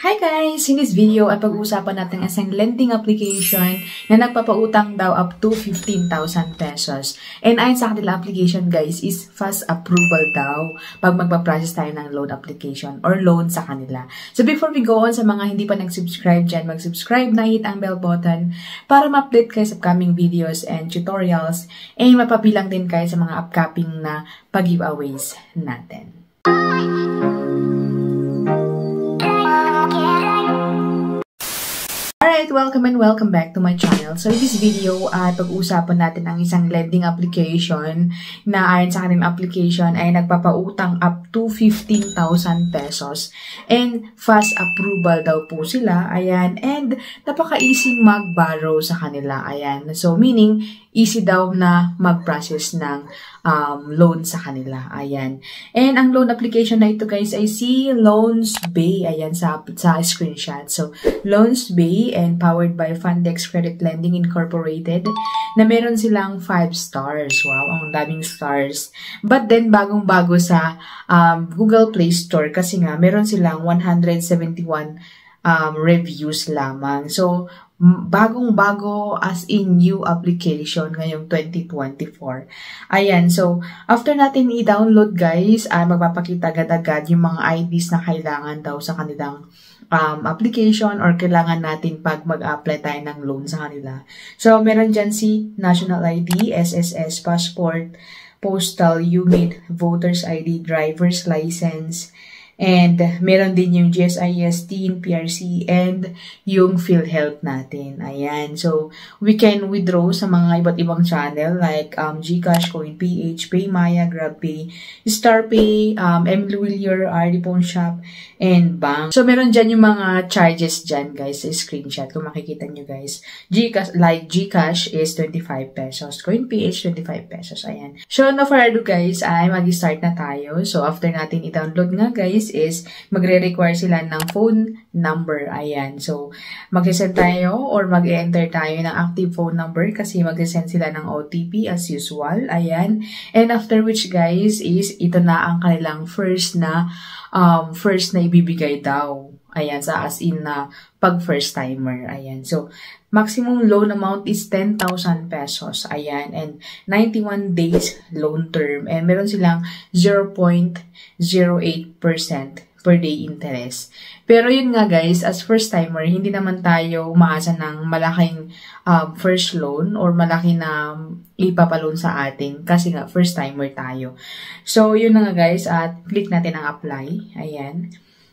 Hi guys! In this video ay pag-uusapan natin isang lending application na nagpapautang daw up to 15,000 pesos. And ayon sa kanila application guys is fast approval daw pag magpa-process tayo ng loan application or loan sa kanila. So before we go on sa mga hindi pa nag-subscribe dyan, mag-subscribe na, hit ang bell button para ma-update kayo sa upcoming videos and tutorials and mapabilang din kayo sa mga upcoming na pag-giveaways natin. Alright, welcome and welcome back to my channel. So in this video, pag-uusapan natin ang isang lending application na ayon sa kanilang application ay nagpapautang up to 15,000 pesos. And fast approval daw po sila. Ayan. And napaka-easy mag-borrow sa kanila. Ayan. So meaning, easy daw na mag-process ng loan sa kanila. Ayan. And ang loan application na ito guys ay si Loans Bay. Ayan sa screenshot. So, Loans Bay and powered by Fundex Credit Lending Incorporated na meron silang 5 stars. Wow, ang daming stars. But then, bagong-bago sa Google Play Store kasi nga meron silang 171 reviews lamang. So, bagong-bago as in new application ngayong 2024. Ayan, so after natin i-download guys, magpapakita agad-agad yung mga IDs na kailangan daw sa kanilang application or kailangan natin pag mag-apply tayo ng loan sa kanila. So meron dyan si National ID, SSS, Passport, Postal, UMID, Voters ID, Driver's License, and meron din yung GSIS, TIN, PRC, and yung PhilHealth natin. Ayan. So, we can withdraw sa mga iba't ibang channel like GCash, CoinPH, PayMaya, GrabPay, StarPay, mWheelier, RD Pawn Shop, and Bank. So, meron dyan yung mga charges dyan, guys, sa screenshot. Kung makikita nyo, guys. GCash is 25 pesos. CoinPH, 25 pesos. Ayan. So, no further ado, guys, ay mag-start na tayo. So, after natin i-download nga, guys, is magre-require sila ng phone number. Ayan. So, mag-send tayo or mag-enter tayo ng active phone number kasi mag-send sila ng OTP as usual. Ayan. And after which, guys, is ito na ang kanilang first na ibibigay daw. Ayan. Sa as in na pag first timer. Ayan. So, maximum loan amount is 10,000 pesos. Ayan. And 91 days loan term. And meron silang 0.08% per day interest. Pero yun nga guys, as first timer, hindi naman tayo umaasa ng malaking first loan or malaki na ipapaloan sa atin kasi nga first timer tayo. So yun na nga guys, at click natin ang apply. Ayan.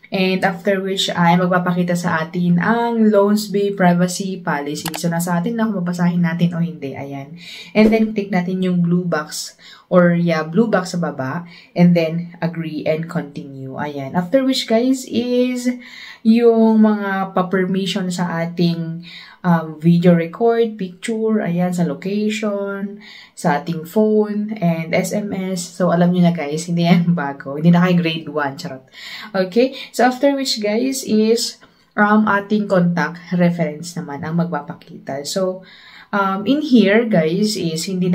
And after which ay magpapakita sa atin ang Loans Bay Privacy Policy. So nasa atin na kung mabasahin natin o hindi. Ayan. And then click natin yung blue box or blue box sa baba. And then agree and continue. Ayan. After which guys is yung mga pa-permission sa ating video record, picture, ayan, sa location, sa ating phone, and SMS. So, alam nyo na guys, hindi yan bago. Hindi na kayo grade 1, charot. Okay? So, after which guys is ating contact reference naman ang magpapakita. So, in here guys is hindi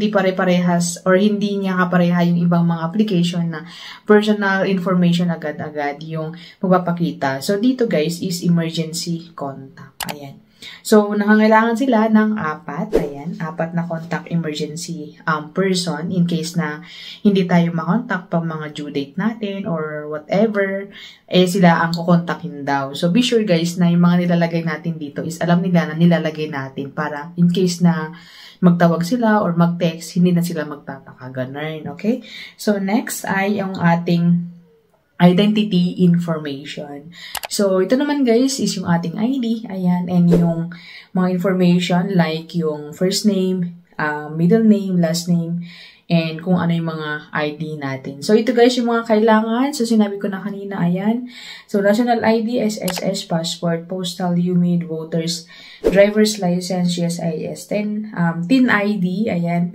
pare-parehas or hindi niya kapareha yung ibang mga application na personal information agad-agad yung magpapakita. So, dito guys is emergency contact. Ayan. So, nangangailangan sila ng 4 na contact emergency person in case na hindi tayo makontak pag mga due date natin or whatever, sila ang kukontakin daw. So, be sure guys na yung mga nilalagay natin dito is alam nila na nilalagay natin para in case na magtawag sila or mag-text, hindi na sila magtataka. Ganun, okay? So, next ay yung ating identity information. So, ito naman guys is yung ating ID. Ayan. And yung mga information like yung first name, middle name, last name, and kung ano yung mga ID natin. So, ito guys yung mga kailangan. So, sinabi ko na kanina. Ayan. So, National ID, SSS, Passport, Postal, UMID, Voters, Driver's License, GSIS, TIN ID, ayan,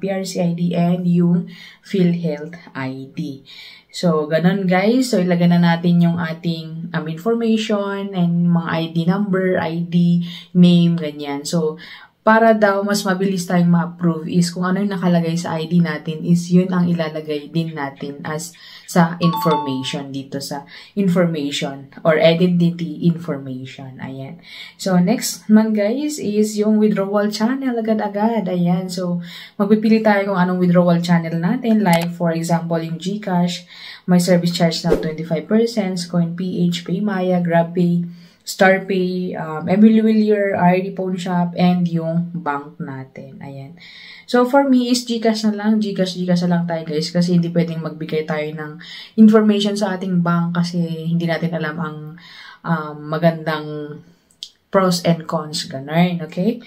PRC ID, and yung PhilHealth ID. So, ganun guys. So, ilagay na natin yung ating information and mga ID number, ID, name, ganyan. So, para daw mas mabilis tayong ma-approve is kung ano yung nakalagay sa ID natin is yun ang ilalagay din natin as sa information dito sa information or identity information. Ayan. So, next man guys is yung withdrawal channel agad-agad. Ayan. So, magpipili tayo kung anong withdrawal channel natin. Like, for example, yung GCash, may service charge na 25%, CoinPH, PayMaya, GrabPay, StarPay, Everywhere, RD Pawn Shop, and yung bank natin. Ayan. So, for me is GCash na lang. GCash na lang tayo guys kasi hindi pwedeng magbigay tayo ng information sa ating bank kasi hindi natin alam ang magandang pros and cons. Ganun. Okay?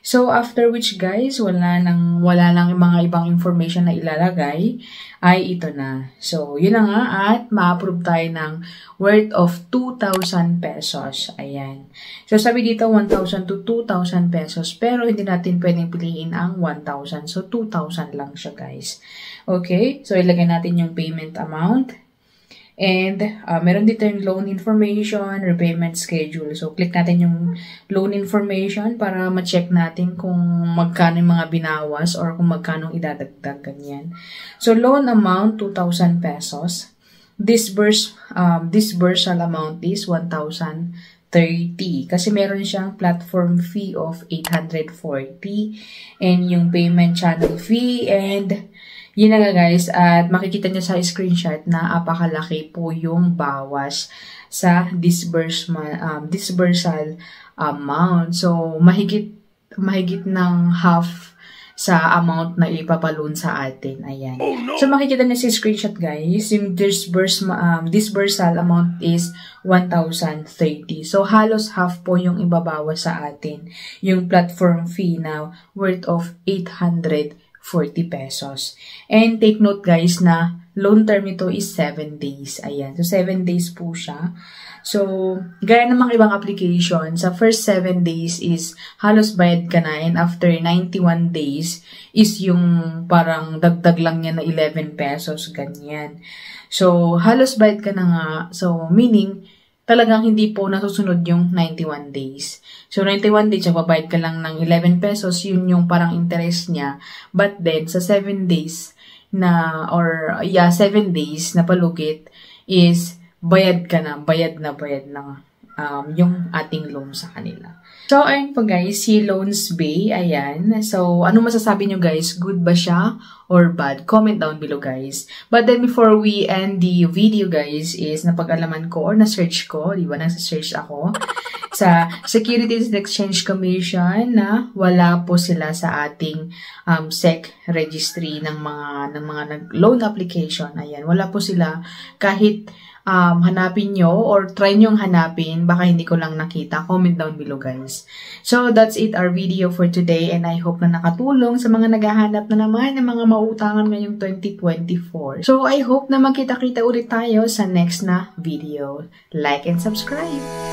So, after which guys, wala lang yung mga ibang information na ilalagay, ay ito na. So, yun na nga at ma-approve tayo ng worth of 2,000 pesos. Ayan. So, sabi dito 1,000 to 2,000 pesos pero hindi natin pwedeng piliin ang 1,000. So, 2,000 lang siya guys. Okay? So, ilagay natin yung payment amount. And, meron dito yung loan information, repayment schedule. So, click natin yung loan information para ma-check natin kung magkano yung mga binawas or kung magkano idadagdag, ganyan. So, loan amount, 2,000 pesos. Disbursal amount is 1,030. Kasi meron siyang platform fee of 840. And yung payment channel fee and yun na nga guys, at makikita nyo sa screenshot na apakalaki po yung bawas sa disbursal amount. So, mahigit ng half sa amount na ipapaloan sa atin. Ayan. Oh, no. So, makikita nyo sa screenshot guys, yung disbursal amount is 1,030. So, halos half po yung ibabawas sa atin. Yung platform fee na worth of 840 pesos. And take note guys na loan term ito is 7 days. Ayan. So, 7 days po siya. So, gaya ng mga ibang application, sa first 7 days is halos bayad ka na and after 91 days is yung parang dagdag lang niya na 11 pesos, ganyan. So, halos bayad ka na nga. So, meaning, talagang hindi po nasusunod yung 91 days. So, 91 days, babayad ka lang ng 11 pesos, yun yung parang interest niya. But then, sa 7 days na, 7 days na palugit is, bayad na yung ating loan sa kanila. So, ayun po guys, si Loans Bay, ayan. So, ano masasabi nyo guys? Good ba siya or bad? Comment down below guys. But then before we end the video guys, is napag-alaman ko or na-search ko, di ba? Nasa-search ako sa Securities and Exchange Commission na wala po sila sa ating SEC registry ng mga loan application. Ayan, wala po sila kahit hanapin nyo or try nyo hanapin, baka hindi ko lang nakita. Comment down below guys. So, that's it our video for today and I hope na nakatulong sa mga naghahanap na naman ng mga mautangan ngayong 2024. So, I hope na magkita-kita ulit tayo sa next na video. Like and subscribe!